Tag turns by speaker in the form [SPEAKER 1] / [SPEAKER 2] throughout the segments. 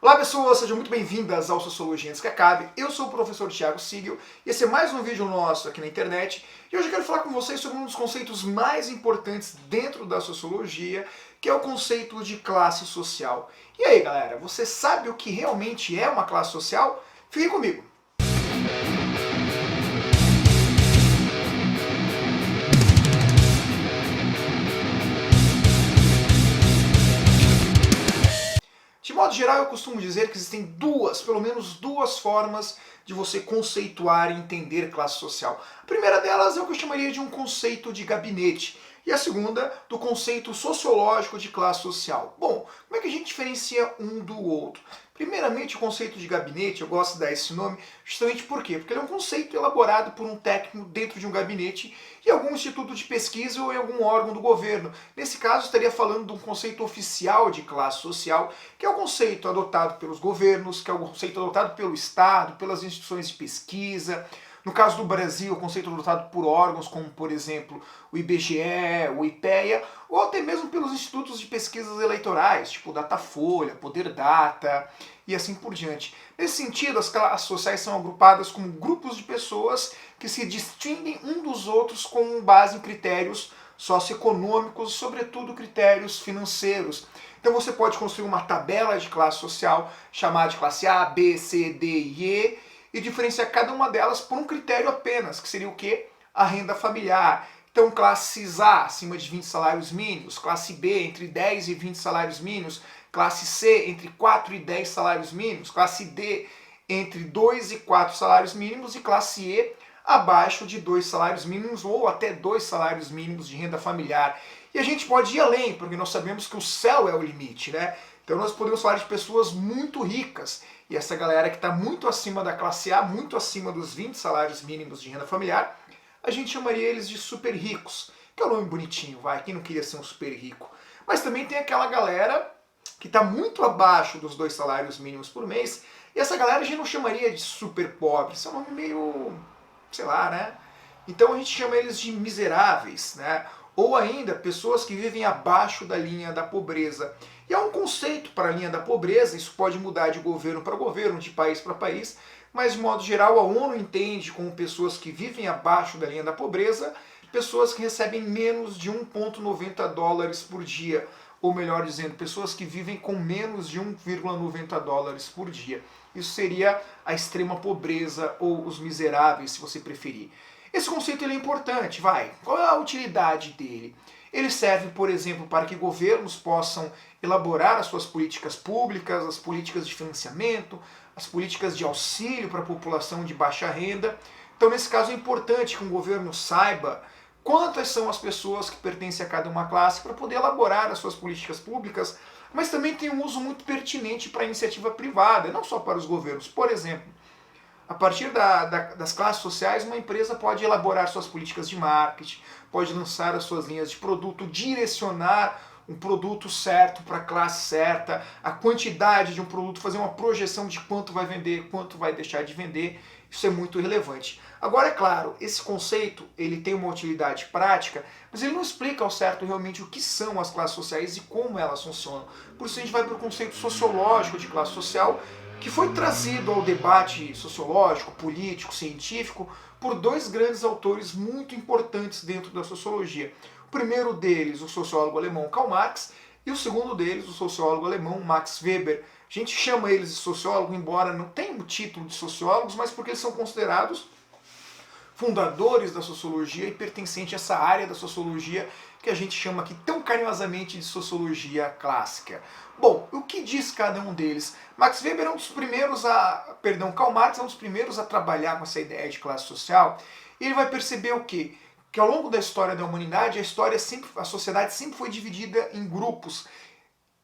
[SPEAKER 1] Olá pessoas, sejam muito bem-vindas ao Sociologia Antes que Acabe. Eu sou o professor Thiago Sigel e esse é mais um vídeo nosso aqui na internet. E hoje eu quero falar com vocês sobre um dos conceitos mais importantes dentro da sociologia, que é o conceito de classe social. E aí galera, você sabe o que realmente é uma classe social? Fiquem comigo! De modo geral, eu costumo dizer que existem pelo menos duas formas de você conceituar e entender classe social. A primeira delas é o que eu chamaria de um conceito de gabinete, e a segunda, do conceito sociológico de classe social. Bom, como é que a gente diferencia um do outro? Primeiramente, o conceito de gabinete, eu gosto de dar esse nome justamente por quê? Porque ele é um conceito elaborado por um técnico dentro de um gabinete em algum instituto de pesquisa ou em algum órgão do governo. Nesse caso, estaria falando de um conceito oficial de classe social, que é o conceito adotado pelos governos, que é o conceito adotado pelo Estado, pelas instituições de pesquisa. No caso do Brasil, o conceito adotado por órgãos como, por exemplo, o IBGE, o IPEA, ou até mesmo pelos institutos de pesquisas eleitorais, tipo Datafolha, Poder Data e assim por diante. Nesse sentido, as classes sociais são agrupadas como grupos de pessoas que se distinguem um dos outros com base em critérios socioeconômicos, sobretudo critérios financeiros. Então você pode construir uma tabela de classe social chamada de classe A, B, C, D e E diferenciar cada uma delas por um critério apenas, que seria o quê? A renda familiar. Então classes A acima de 20 salários mínimos, classe B entre 10 e 20 salários mínimos, classe C entre 4 e 10 salários mínimos, classe D entre 2 e 4 salários mínimos e classe E abaixo de 2 salários mínimos ou até 2 salários mínimos de renda familiar. E a gente pode ir além, porque nós sabemos que o céu é o limite, né? Então nós podemos falar de pessoas muito ricas, e essa galera que está muito acima da classe A, muito acima dos 20 salários mínimos de renda familiar, a gente chamaria eles de super ricos, que é um nome bonitinho, vai, quem não queria ser um super rico? Mas também tem aquela galera que está muito abaixo dos 2 salários mínimos por mês, e essa galera a gente não chamaria de super pobre, isso é um nome meio, sei lá, né? Então a gente chama eles de miseráveis, né? Ou ainda pessoas que vivem abaixo da linha da pobreza. E há um conceito para a linha da pobreza, isso pode mudar de governo para governo, de país para país, mas de modo geral a ONU entende como pessoas que vivem abaixo da linha da pobreza, pessoas que recebem menos de 1,90 dólares por dia, ou melhor dizendo, pessoas que vivem com menos de 1,90 dólares por dia. Isso seria a extrema pobreza ou os miseráveis, se você preferir. Esse conceito ele é importante, vai. Qual é a utilidade dele? Ele serve, por exemplo, para que governos possam elaborar as suas políticas públicas, as políticas de financiamento, as políticas de auxílio para a população de baixa renda. Então, nesse caso, é importante que um governo saiba quantas são as pessoas que pertencem a cada uma classe para poder elaborar as suas políticas públicas, mas também tem um uso muito pertinente para a iniciativa privada, não só para os governos. Por exemplo, a partir das classes sociais, uma empresa pode elaborar suas políticas de marketing, pode lançar as suas linhas de produto, direcionar um produto certo para a classe certa, a quantidade de um produto, fazer uma projeção de quanto vai vender, quanto vai deixar de vender. Isso é muito relevante. Agora, é claro, esse conceito ele tem uma utilidade prática, mas ele não explica ao certo realmente o que são as classes sociais e como elas funcionam. Por isso a gente vai para o conceito sociológico de classe social, que foi trazido ao debate sociológico, político, científico por dois grandes autores muito importantes dentro da sociologia. O primeiro deles, o sociólogo alemão Karl Marx, e o segundo deles, o sociólogo alemão Max Weber. A gente chama eles de sociólogo, embora não tenham o título de sociólogos, mas porque eles são considerados fundadores da sociologia e pertencentes a essa área da sociologia que a gente chama aqui tão carinhosamente de sociologia clássica. Bom, o que diz cada um deles? Max Weber é um dos primeiros Karl Marx é um dos primeiros a trabalhar com essa ideia de classe social, e ele vai perceber o quê? Que ao longo da história da humanidade, a sociedade sempre foi dividida em grupos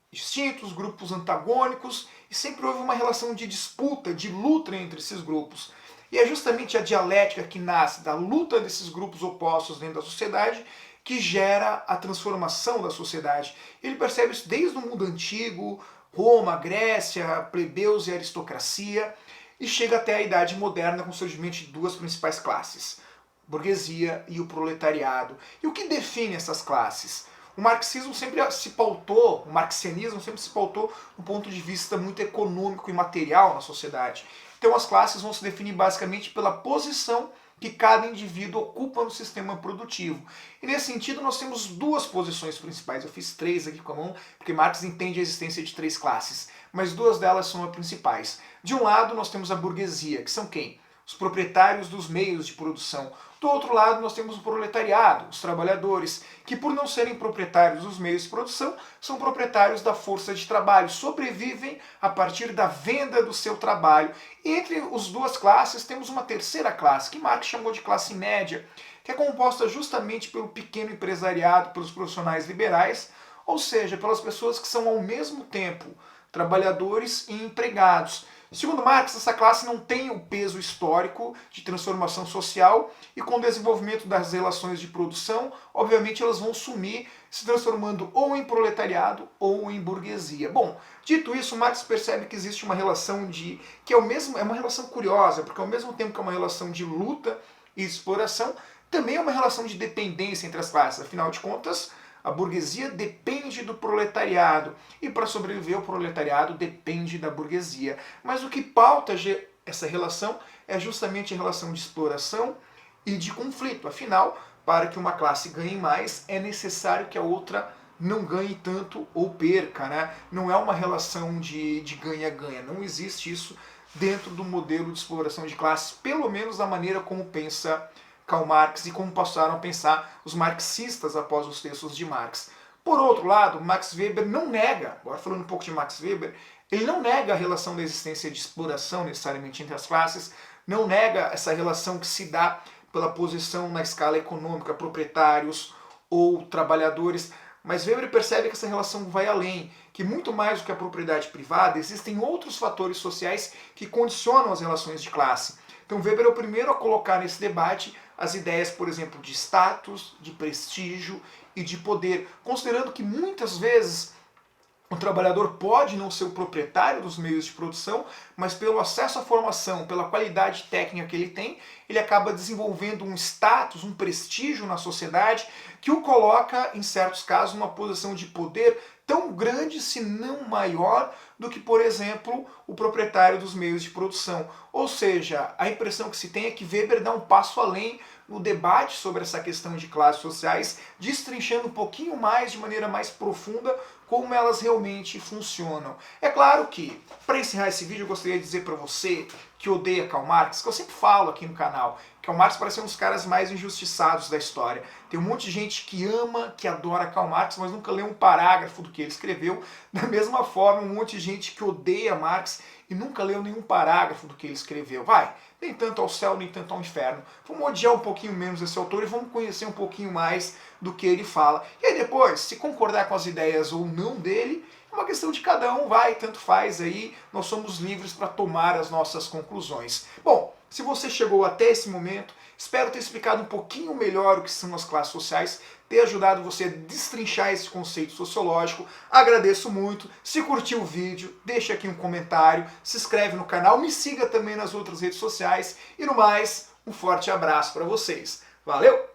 [SPEAKER 1] distintos, grupos antagônicos, e sempre houve uma relação de disputa, de luta entre esses grupos. E é justamente a dialética que nasce da luta desses grupos opostos dentro da sociedade que gera a transformação da sociedade. Ele percebe isso desde o mundo antigo, Roma, Grécia, plebeus e aristocracia, e chega até a Idade Moderna com o surgimento de duas principais classes, a burguesia e o proletariado. E o que define essas classes? O marxismo sempre se pautou, o marxianismo sempre se pautou do ponto de vista muito econômico e material na sociedade. Então as classes vão se definir basicamente pela posição que cada indivíduo ocupa no sistema produtivo. E nesse sentido nós temos duas posições principais. Eu fiz três aqui com a mão, porque Marx entende a existência de três classes, mas duas delas são as principais. De um lado nós temos a burguesia, que são quem? Os proprietários dos meios de produção. Do outro lado, nós temos o proletariado, os trabalhadores, que por não serem proprietários dos meios de produção, são proprietários da força de trabalho, sobrevivem a partir da venda do seu trabalho. E entre as duas classes, temos uma terceira classe, que Marx chamou de classe média, que é composta justamente pelo pequeno empresariado, pelos profissionais liberais, ou seja, pelas pessoas que são ao mesmo tempo trabalhadores e empregados. Segundo Marx, essa classe não tem o peso histórico de transformação social e com o desenvolvimento das relações de produção, obviamente elas vão sumir, se transformando ou em proletariado ou em burguesia. Bom, dito isso, Marx percebe que existe uma relação que é uma relação curiosa, porque ao mesmo tempo que é uma relação de luta e exploração, também é uma relação de dependência entre as classes. Afinal de contas, a burguesia depende do proletariado e para sobreviver o proletariado depende da burguesia. Mas o que pauta essa relação é justamente a relação de exploração e de conflito. Afinal, para que uma classe ganhe mais, é necessário que a outra não ganhe tanto ou perca, né? Não é uma relação de ganha-ganha. Não existe isso dentro do modelo de exploração de classes, pelo menos da maneira como pensa Karl Marx e como passaram a pensar os marxistas após os textos de Marx. Por outro lado, Max Weber não nega, agora falando um pouco de Max Weber, ele não nega a relação da existência de exploração necessariamente entre as classes, não nega essa relação que se dá pela posição na escala econômica, proprietários ou trabalhadores, mas Weber percebe que essa relação vai além, que muito mais do que a propriedade privada, existem outros fatores sociais que condicionam as relações de classe. Então Weber é o primeiro a colocar nesse debate as ideias, por exemplo, de status, de prestígio e de poder, considerando que muitas vezes o trabalhador pode não ser o proprietário dos meios de produção, mas pelo acesso à formação, pela qualidade técnica que ele tem, ele acaba desenvolvendo um status, um prestígio na sociedade que o coloca, em certos casos, numa posição de poder tão grande, se não maior, do que, por exemplo, o proprietário dos meios de produção. Ou seja, a impressão que se tem é que Weber dá um passo além no debate sobre essa questão de classes sociais, destrinchando um pouquinho mais, de maneira mais profunda, como elas realmente funcionam. É claro que, para encerrar esse vídeo, eu gostaria de dizer para você que odeia Karl Marx, que eu sempre falo aqui no canal, Karl Marx parece ser um dos caras mais injustiçados da história. Tem um monte de gente que ama, que adora Karl Marx, mas nunca leu um parágrafo do que ele escreveu. Da mesma forma, um monte de gente que odeia Marx e nunca leu nenhum parágrafo do que ele escreveu. Vai, nem tanto ao céu, nem tanto ao inferno. Vamos odiar um pouquinho menos esse autor e vamos conhecer um pouquinho mais do que ele fala. E aí depois, se concordar com as ideias ou não dele, é uma questão de cada um, vai, tanto faz aí, nós somos livres para tomar as nossas conclusões. Bom, se você chegou até esse momento, espero ter explicado um pouquinho melhor o que são as classes sociais, ter ajudado você a destrinchar esse conceito sociológico. Agradeço muito. Se curtiu o vídeo, deixa aqui um comentário, se inscreve no canal, me siga também nas outras redes sociais e no mais, um forte abraço para vocês. Valeu!